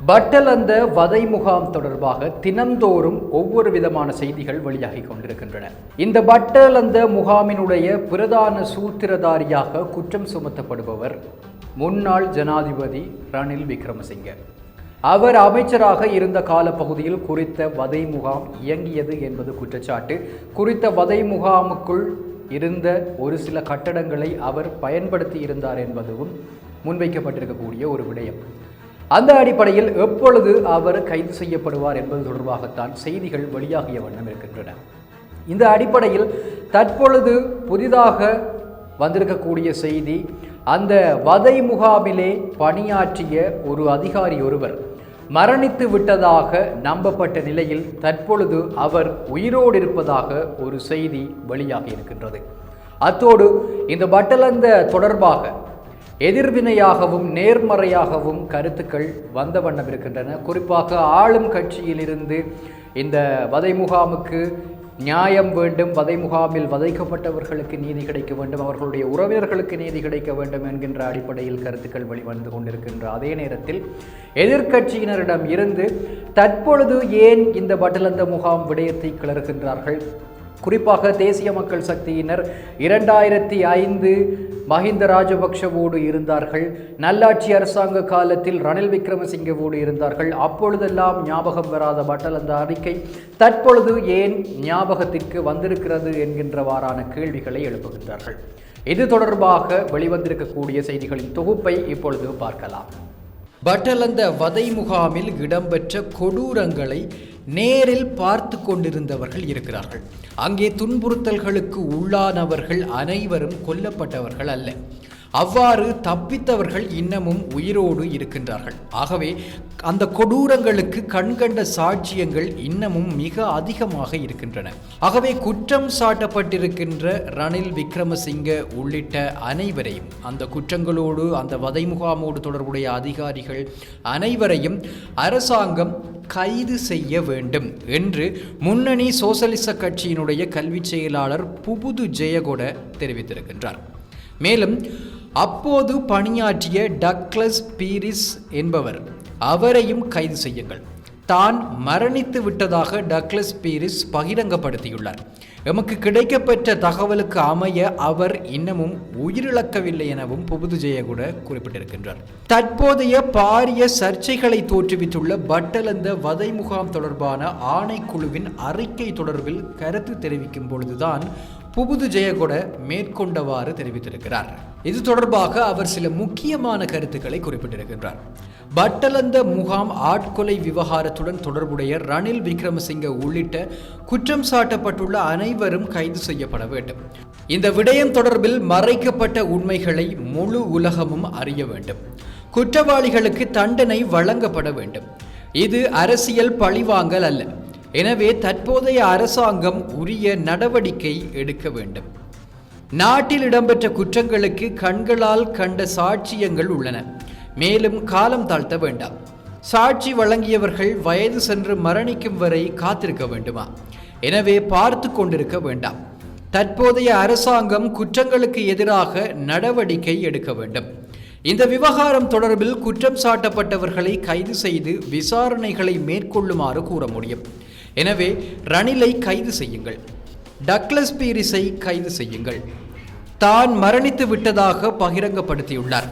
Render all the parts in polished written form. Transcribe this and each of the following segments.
பட்டலந்த வதை முகாம் தொடர்பாக தினந்தோறும் ஒவ்வொரு விதமான செய்திகள் வெளியாகி கொண்டிருக்கின்றன. இந்த பட்டலந்த முகாமினுடைய பிரதான சூத்திரதாரியாக குற்றம் சுமத்தப்படுபவர் முன்னாள் ஜனாதிபதி ரணில் விக்ரமசிங்க. அவர் அமைச்சராக இருந்த காலப்பகுதியில் குறித்த வதை முகாம் இயங்கியது என்பது குற்றச்சாட்டு. குறித்த வதை முகாமுக்குள் இருந்த ஒரு சில கட்டடங்களை அவர் பயன்படுத்தி இருந்தார் என்பதும் முன்வைக்கப்பட்டிருக்கக்கூடிய ஒரு விடயம். அந்த அடிப்படையில் எப்பொழுது அவர் கைது செய்யப்படுவார் என்பது தொடர்பாகத்தான் செய்திகள் வெளியாகிய வண்ணம் இருக்கின்றன. இந்த அடிப்படையில் தற்பொழுது புதிதாக வந்திருக்கக்கூடிய செய்தி, அந்த வதை முகாமிலே பணியாற்றிய ஒரு அதிகாரி ஒருவர் மரணித்து விட்டதாக நம்பப்பட்ட நிலையில் தற்பொழுது அவர் உயிரோடு இருப்பதாக ஒரு செய்தி வெளியாகி இருக்கின்றது. அத்தோடு இந்த பட்டலந்த தொடர்பாக எதிர்வினையாகவும் நேர்மறையாகவும் கருத்துக்கள் வந்த வண்ணம் இருக்கின்றன. குறிப்பாக ஆளும் கட்சியிலிருந்து இந்த வதை முகாமுக்கு நியாயம் வேண்டும், வதை முகாமில் வதைக்கப்பட்டவர்களுக்கு நீதி கிடைக்க வேண்டும், அவர்களுடைய உறவினர்களுக்கு நீதி கிடைக்க வேண்டும் என்கின்ற அடிப்படையில் கருத்துக்கள் வெளிவந்து கொண்டிருக்கின்ற அதே நேரத்தில் எதிர்க்கட்சியினரிடம் இருந்து தற்பொழுது ஏன் இந்த பட்டலந்த முகாம் விடயத்தை கிளறுகின்றார்கள்? குறிப்பாக தேசிய மக்கள் சக்தியினர் 2005 மஹிந்த ராஜபக்ஷவோடு இருந்தார்கள், நல்லாட்சி அரசாங்க காலத்தில் ரணில் விக்ரமசிங்கவோடு இருந்தார்கள். அப்பொழுதெல்லாம் ஞாபகம் வராத பட்டலந்த அறிக்கை தற்பொழுது ஏன் ஞாபகத்திற்கு வந்திருக்கிறது என்கின்றவாறான கேள்விகளை எழுப்புகின்றார்கள். இது தொடர்பாக வெளிவந்திருக்கக்கூடிய செய்திகளின் தொகுப்பை இப்பொழுது பார்க்கலாம். பட்டலந்த வதை முகாமில் இடம்பெற்ற கொடூரங்களை நேரில் பார்த்து கொண்டிருந்தவர்கள் இருக்கிறார்கள். அங்கே துன்புறுத்தல்களுக்கு உள்ளானவர்கள் அனைவரும் கொல்லப்பட்டவர்கள் அல்ல. அவ்வாறு தப்பித்தவர்கள் இன்னமும் உயிரோடு இருக்கின்றார்கள். ஆகவே அந்த கொடூரங்களுக்கு கண்கண்ட சாட்சியங்கள் இன்னமும் மிக அதிகமாக இருக்கின்றன. ஆகவே குற்றம் சாட்டப்பட்டிருக்கின்ற ரணில் விக்ரமசிங்க உள்ளிட்ட அனைவரையும், அந்த குற்றங்களோடு அந்த வதை முகாமோடு தொடர்புடைய அதிகாரிகள் அனைவரையும் அரசாங்கம் கைது செய்ய வேண்டும் என்று முன்னணி சோசலிச கட்சியினுடைய கல்வி செயலாளர் புபுது ஜெயகொட தெரிவித்திருக்கின்றார். மேலும் அப்போது பணியாற்றிய டக்ளஸ் பீரிஸ் என்பவர், அவரையும் கைது செய்யுங்கள். தான் மரணித்து விட்டதாக டக்ளஸ் பீரிஸ் பகிரங்கப்படுத்தியுள்ளார். எமக்கு கிடைக்கப்பெற்ற தகவலுக்கு அமைய அவர் இன்னமும் உயிரிழக்கவில்லை எனவும் புபுது ஜெயகொட குறிப்பிட்டிருக்கின்றார். தற்போதைய பாரிய சர்ச்சைகளை தோற்றுவித்துள்ள பட்டலந்த வதை முகாம் தொடர்பான ஆணைக்குழுவின் அறிக்கை தொடர்பில் கருத்து தெரிவிக்கும் பொழுதுதான் புபுது ஜெயகொட மேற்கொண்டவாறு தெரிவித்திருக்கிறார். இது தொடர்பாக அவர் சில முக்கியமான கருத்துக்களை குறிப்பிட்டிருக்கின்றார். பட்டலந்த முகாம் ஆட்கொலை விவகாரத்துடன் தொடர்புடைய ரணில் விக்ரமசிங்க உள்ளிட்ட குற்றம் சாட்டப்பட்டுள்ள அனைவரும் கைது செய்யப்பட வேண்டும். இந்த விடயம் தொடர்பில் மறைக்கப்பட்ட உண்மைகளை முழு உலகமும் அறிய வேண்டும். குற்றவாளிகளுக்கு தண்டனை வழங்கப்பட வேண்டும். இது அரசியல் பழிவாங்கல் அல்ல. எனவே தற்போதைய அரசாங்கம் உரிய நடவடிக்கை எடுக்க வேண்டும். நாட்டில் இடம்பெற்ற குற்றங்களுக்கு கண்களால் கண்ட சாட்சியங்கள் உள்ளன. மேலும் காலம் தாழ்த்த வேண்டாம். சாட்சி வழங்கியவர்கள் வயது சென்று மரணிக்கும் வரை காத்திருக்க வேண்டுமா? எனவே பார்த்து கொண்டிருக்க வேண்டாம். தற்போதைய அரசாங்கம் குற்றங்களுக்கு எதிராக நடவடிக்கை எடுக்க வேண்டும். இந்த விவகாரம் தொடர்பில் குற்றம் சாட்டப்பட்டவர்களை கைது செய்து விசாரணைகளை மேற்கொள்ளுமாறு கூற முடியும். எனவே ரணிலை கைது செய்யுங்கள், டக்ளஸ் பீரிஸை கைது செய்யுங்கள். தான் மரணித்து விட்டதாக பகிரங்கப்படுத்தியுள்ளார்.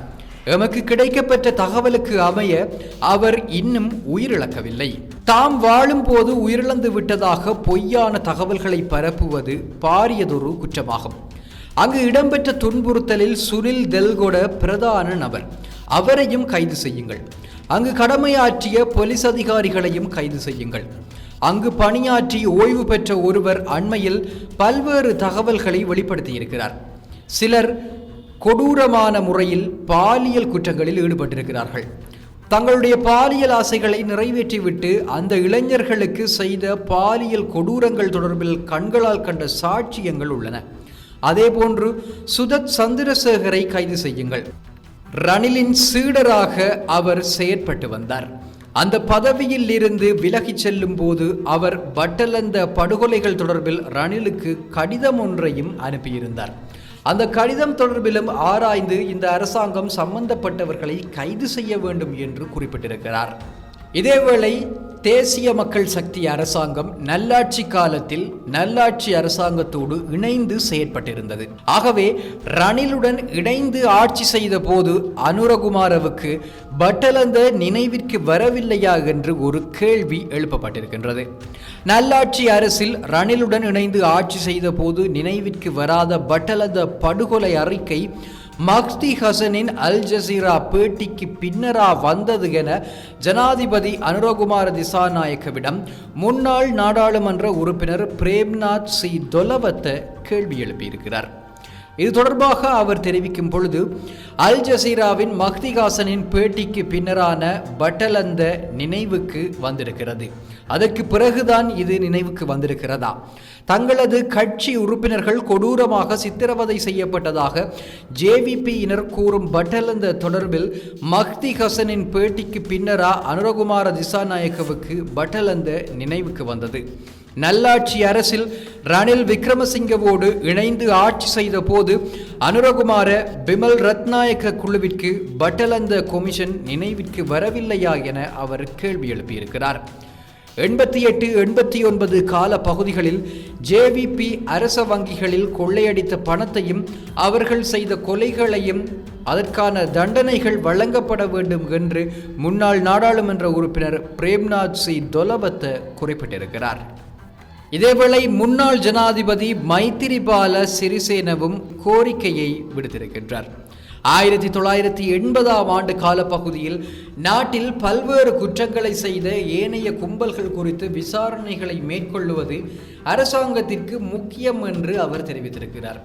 எமக்கு கிடைக்கப்பெற்ற தகவலுக்கு அமைய அவர் இன்னும் உயிரிழக்கவில்லை. தாம் வாழும் போது உயிரிழந்து விட்டதாக பொய்யான தகவல்களை பரப்புவது பாரியதொரு குற்றமாகும். அங்கு இடம்பெற்ற துன்புறுத்தலில் சுனில் தெல்கொட பிரதான நபர், அவரையும் கைது செய்யுங்கள். அங்கு கடமையாற்றிய போலீஸ் அதிகாரிகளையும் கைது செய்யுங்கள். அங்கு பணியாற்றி ஓய்வு பெற்ற ஒருவர் அண்மையில் பல்வேறு தகவல்களை வெளிப்படுத்தியிருக்கிறார். சிலர் கொடூரமான முறையில் பாலியல் குற்றங்களில் ஈடுபட்டிருக்கிறார்கள். தங்களுடைய பாலியல் ஆசைகளை நிறைவேற்றிவிட்டு அந்த இளைஞர்களுக்கு செய்த பாலியல் கொடூரங்கள் தொடர்பில் கண்களால் கண்ட சாட்சியங்கள் உள்ளன. அதேபோன்று சுதத் சந்திரசேகரை கைது செய்யுங்கள். ரணிலின் சீடராக அவர் செயற்பட்டு வந்தார். அந்த பதவியில் இருந்து விலகிச் செல்லும் போது அவர் பட்டலந்த படுகொலைகள் தொடர்பில் ரணிலுக்கு கடிதம் ஒன்றையும் அனுப்பியிருந்தார். அந்த கடிதம் தொடர்பிலும் ஆராய்ந்து இந்த அரசாங்கம் சம்பந்தப்பட்டவர்களை கைது செய்ய வேண்டும் என்று குறிப்பிட்டிருக்கிறார். இதேவேளை தேசிய மக்கள் சக்தி அரசாங்கம் நல்லாட்சி காலத்தில் நல்லாட்சி அரசாங்கத்தோடு இணைந்து செயற்பட்டிருந்தது. ஆகவே ரணிலுடன் இணைந்து ஆட்சி செய்த போது அனுரகுமாரவுக்கு பட்டலந்த நினைவிற்கு வரவில்லையா என்று ஒரு கேள்வி எழுப்பப்பட்டிருக்கின்றது. நல்லாட்சி அரசில் ரணிலுடன் இணைந்து ஆட்சி செய்த போது நினைவிற்கு வராத பட்டலந்த படுகொலை அறிக்கை மஹ்தி ஹசனின் அல் ஜசீரா பேட்டிக்கு பின்னரா வந்தது என ஜனாதிபதி அனுரகுமார திசாநாயக்கவிடம் முன்னாள் நாடாளுமன்ற உறுப்பினர் பிரேம்நாத் சி தொலவத்த கேள்வி எழுப்பியிருக்கிறார். இது தொடர்பாக அவர் தெரிவிக்கும் பொழுது, அல் ஜசீராவின் மஹ்தி ஹாசனின் பேட்டிக்கு பின்னரான பட்டலந்த நினைவுக்கு வந்திருக்கிறது. அதற்கு பிறகுதான் இது நினைவுக்கு வந்திருக்கிறதா? தங்களது கட்சி உறுப்பினர்கள் கொடூரமாக சித்திரவதை செய்யப்பட்டதாக ஜேவிபியினர் கூறும் பட்டலந்த தொடர்பில் மஹ்தி ஹசனின் பேட்டிக்கு பின்னரா அனுரகுமார திசாநாயக்கவுக்கு பட்டலந்த நினைவுக்கு வந்தது. நல்லாட்சி அரசில் ரணில் விக்ரமசிங்கவோடு இணைந்து ஆட்சி செய்த போது அனுரகுமார பிமல் ரத்நாயக்க குழுவிற்கு பட்டலந்த கொமிஷன் நினைவிற்கு வரவில்லையா என அவர் கேள்வி எழுப்பியிருக்கிறார். 88-89 கால பகுதிகளில் ஜேவிபி அரச வங்கிகளில் கொள்ளையடித்த பணத்தையும் அவர்கள் செய்த கொலைகளையும் அதற்கான தண்டனைகள் வழங்கப்பட வேண்டும் என்று முன்னாள் நாடாளுமன்ற உறுப்பினர் பிரேம்நாத் சி தொலவத்த குறிப்பிட்டிருக்கிறார். இதேவேளை முன்னாள் ஜனாதிபதி மைத்திரிபால சிறிசேனவும் கோரிக்கையை விடுத்திருக்கின்றார். 1980ஆம் ஆண்டு காலப்பகுதியில் நாட்டில் பல்வேறு குற்றங்களை செய்த ஏனைய கும்பல்கள் குறித்து விசாரணைகளை மேற்கொள்ளுவது அரசாங்கத்திற்கு முக்கியம் என்று அவர் தெரிவித்திருக்கிறார்.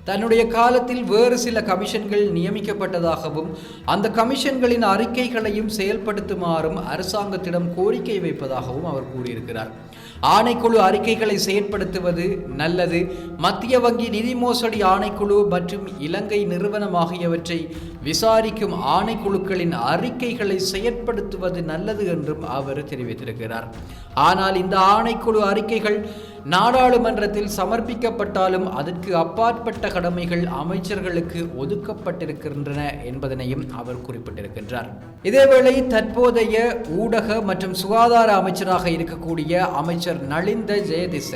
தன்னுடைய காலத்தில் வேறு சில கமிஷன்கள் நியமிக்கப்பட்டதாகவும் அந்த கமிஷன்களின் அறிக்கைகளையும் செயல்படுத்துமாறும் அரசாங்கத்திடம் கோரிக்கை வைப்பதாகவும் அவர் கூறியிருக்கிறார். ஆணைக்குழு அறிக்கைகளை செயற்படுத்துவது நல்லது. மத்திய வங்கி நிதி மோசடி ஆணைக்குழு மற்றும் இலங்கை நிறுவனம் ஆகியவற்றை விசாரிக்கும் ஆணைக்குழுக்களின் அறிக்கைகளை செயற்படுத்துவது நல்லது என்றும் அவர் தெரிவித்திருக்கிறார். ஆனால் இந்த ஆணைக்குழு அறிக்கைகள் நாடாளுமன்றத்தில் சமர்ப்பிக்கப்பட்டாலும் அதற்கு அப்பாற்பட்ட கடமைகள் அமைச்சர்களுக்கு ஒதுக்கப்பட்டிருக்கின்றன என்பதனையும் அவர் குறிப்பிட்டிருக்கின்றார். இதேவேளை தற்போதைய ஊடக மற்றும் சுகாதார அமைச்சராக இருக்கக்கூடிய அமைச்சர் நலிந்த ஜெயதிச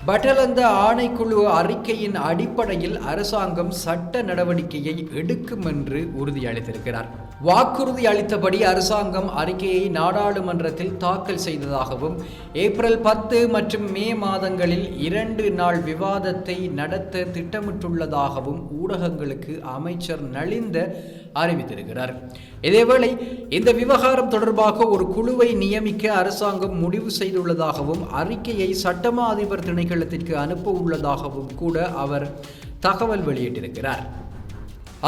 பட்டலந்த ஆணைக்குழு அறிக்கையின் அடிப்படையில் அரசாங்கம் சட்ட நடவடிக்கையை எடுக்கும் என்று உறுதியளித்திருக்கிறார். வாக்குறுதி அளித்தபடி அரசாங்கம் அறிக்கையை நாடாளுமன்றத்தில் தாக்கல் செய்ததாகவும் ஏப்ரல் 10 மற்றும் மே மாதங்களில் 2 நாள் விவாதத்தை நடத்த திட்டமிட்டுள்ளதாகவும் ஊடகங்களுக்கு அமைச்சர் நலிந்த அறிவித்திருக்கிறார். இதேவேளை இந்த விவகாரம் தொடர்பாக ஒரு குழுவை நியமிக்க அரசாங்கம் முடிவு செய்துள்ளதாகவும் அறிக்கையை சட்டமா அதிபர் திணைக்களத்திற்கு அனுப்ப உள்ளதாகவும் கூட அவர் தகவல் வெளியிட்டிருக்கிறார்.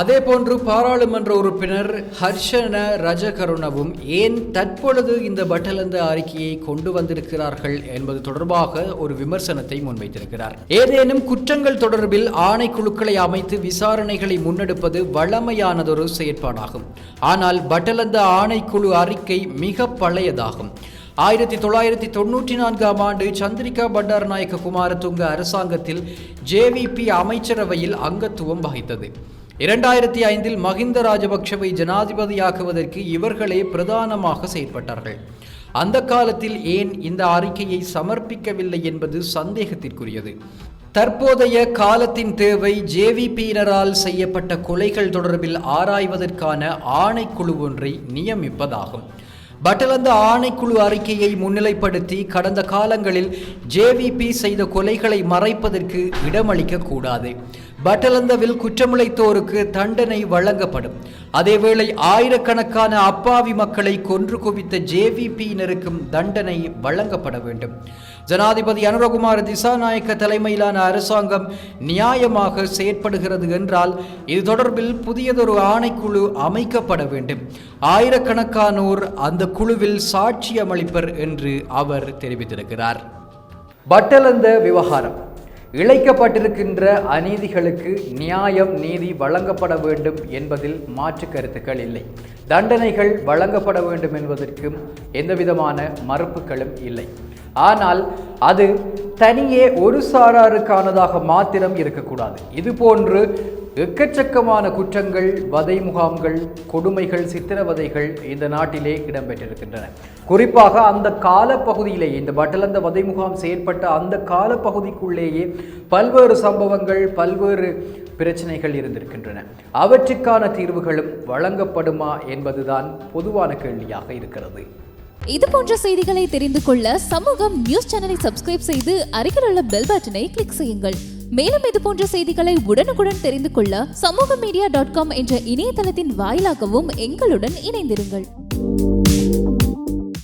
அதேபோன்று பாராளுமன்ற உறுப்பினர் ஹர்ஷன ரஜகருணவும் ஏன் தற்பொழுது இந்த பட்டலந்த அறிக்கையை கொண்டு வந்திருக்கிறார்கள் என்பது தொடர்பாக ஒரு விமர்சனத்தை முன்வைத்திருக்கிறார். ஏதேனும் குற்றங்கள் தொடர்பில் ஆணைக்குழுக்களை அமைத்து விசாரணைகளை முன்னெடுப்பது வழமையானதொரு செயற்பாடாகும். ஆனால் பட்டலந்த ஆணைக்குழு அறிக்கை மிக பழையதாகும். 1994ஆம் ஆண்டு சந்திரிகா பண்டாரநாயக்க குமாரதுங்க அரசாங்கத்தில் ஜேவிபி அமைச்சரவையில் அங்கத்துவம் வகித்தது. 2005இல் மஹிந்த ராஜபக்ஷவை ஜனாதிபதியாக்குவதற்கு இவர்களே பிரதானமாக செயற்பட்டார்கள். அந்த காலத்தில் ஏன் இந்த அறிக்கையை சமர்ப்பிக்கவில்லை என்பது சந்தேகத்திற்குரியது. தற்போதைய காலத்தின் தேவை ஜேவிபியினரால் செய்யப்பட்ட கொலைகள் தொடர்பில் ஆராய்வதற்கான ஆணைக்குழு ஒன்றை நியமிப்பதாகும். பட்டலந்த ஆணைக்குழு அறிக்கையை முன்னிலைப்படுத்தி கடந்த காலங்களில் ஜேவிபி செய்த கொலைகளை மறைப்பதற்கு இடமளிக்க கூடாது. பட்டலந்தவில் குற்றமிழைத்தோருக்கு தண்டனை வழங்கப்படும். அதேவேளை ஆயிரக்கணக்கான அப்பாவி மக்களை கொன்று குவித்த ஜேவிபியினருக்கும் தண்டனை வழங்கப்பட வேண்டும். ஜனாதிபதி அனுரகுமார திசாநாயக்க தலைமையிலான அரசாங்கம் நியாயமாக செயற்படுகிறது என்றால் இது தொடர்பில் புதியதொரு ஆணைக்குழு அமைக்கப்பட வேண்டும். ஆயிரக்கணக்கானோர் அந்த குழுவில் சாட்சியமளிப்பர் என்று அவர் தெரிவித்திருக்கிறார். பட்டலந்த விவகாரம் இழைக்கப்பட்டிருக்கின்ற அநீதிகளுக்கு நியாயம் நீதி வழங்கப்பட வேண்டும் என்பதில் மாற்று கருத்துக்கள் இல்லை. தண்டனைகள் வழங்கப்பட வேண்டும் என்பதற்கும் எந்தவிதமான மறுப்புகளும் இல்லை. ஆனால் அது தனியே ஒரு சாராருக்கானதாக மாத்திரம் இருக்கக்கூடாது. இதுபோன்று எக்கச்சக்கமான குற்றங்கள், வதை முகாம்கள், கொடுமைகள், சித்திரவதைகள் இந்த நாட்டிலே இடம்பெற்றிருக்கின்றன. குறிப்பாக அந்த காலப்பகுதியிலேயே, இந்த பட்டலந்த வதை முகாம் செயற்பட்ட அந்த காலப்பகுதிக்குள்ளேயே பல்வேறு சம்பவங்கள், பல்வேறு பிரச்சனைகள் இருந்திருக்கின்றன. அவற்றுக்கான தீர்வுகளும் வழங்கப்படுமா என்பதுதான் பொதுவான கேள்வியாக இருக்கிறது. இது போன்ற செய்திகளை தெரிந்து கொள்ள சமூகம் நியூஸ் சேனலை சப்ஸ்கிரைப் செய்து அருகில் உள்ள பெல் பட்டனை கிளிக் செய்யுங்கள். மேலும் இது போன்ற செய்திகளை உடனுக்குடன் தெரிந்து கொள்ள சமூகமீடியா.com என்ற இணையதளத்தின் வாயிலாகவும் எங்களுடன் இணைந்திருங்கள்.